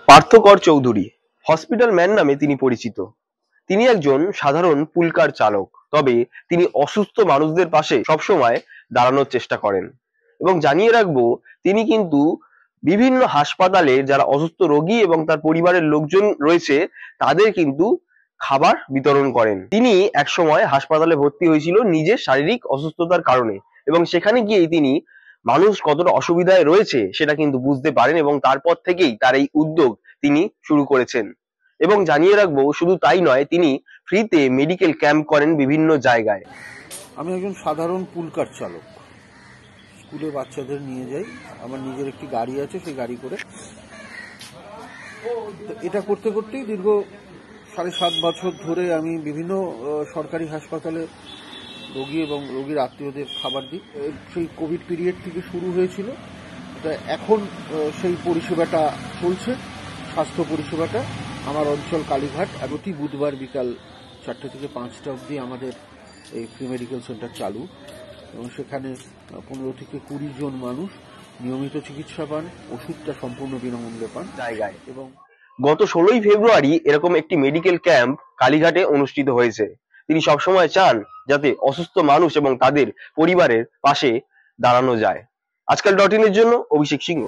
পার্থকর Chowdhury hospital man নামে তিনি পরিচিত। তিনি একজন সাধারণ পুলকার চালক, তবে তিনি অসুস্থ মানুষদের পাশে সবসময় দাঁড়ানোর চেষ্টা করেন। এবং জানিয়ে রাখবো, তিনি কিন্তু বিভিন্ন হাসপাতালে যারা অসুস্থ রোগী এবং তার পরিবারের লোকজন রয়েছে তাদের কিন্তু খাবার বিতরণ করেন। তিনি একসময় হাসপাতালে ভর্তি হয়েছিল নিজের শারীরিক অসুস্থতার কারণে, এবং সেখানে গিয়েই তিনি মানুষ কতটা অসুবিধায় রয়েছে সেটা কিন্তু বুঝতে পারেন, এবং তারপর থেকেই তার এই উদ্যোগ তিনি শুরু করেছেন। এবং জানিয়ে রাখবো, শুধু তাই নয়, তিনি ফ্রিতে মেডিকেল ক্যাম্প করেন বিভিন্ন জায়গায়। আমি একজন সাধারণ পুলকার চালক, স্কুলে বাচ্চাদের নিয়ে যাই। আমার নিজের একটি গাড়ি আছে, সেই গাড়ি করে। এটা করতে করতেই দীর্ঘ 7.5 বছর ধরে আমি বিভিন্ন সরকারি হাসপাতালে রোগী এবং রোগীর আত্মীয়দের খাবার দিই। সেই কোভিড পিরিয়ড থেকে শুরু হয়েছিল, এখন সেই পরিষেবাটা চলছে। স্বাস্থ্য পরিষেবাটা আমার অঞ্চল কালীঘাট প্রতি বুধবার বিকাল 4টে থেকে 5টা অবধি আমাদের এই ফ্রি মেডিকেল সেন্টার চালু, এবং সেখানে 15 থেকে 20 জন মানুষ নিয়মিত চিকিৎসা পান, ওষুধটা সম্পূর্ণ বিনামূল্যে পান জায়গায়। এবং গত 16ই ফেব্রুয়ারি এরকম একটি মেডিকেল ক্যাম্প কালীঘাটে অনুষ্ঠিত হয়েছে। তিনি সবসময় চান যাতে অসুস্থ মানুষ এবং তাদের পরিবারের পাশে দাঁড়ানো যায়। আজকাল .in এর জন্য অভিষেক সিংহ।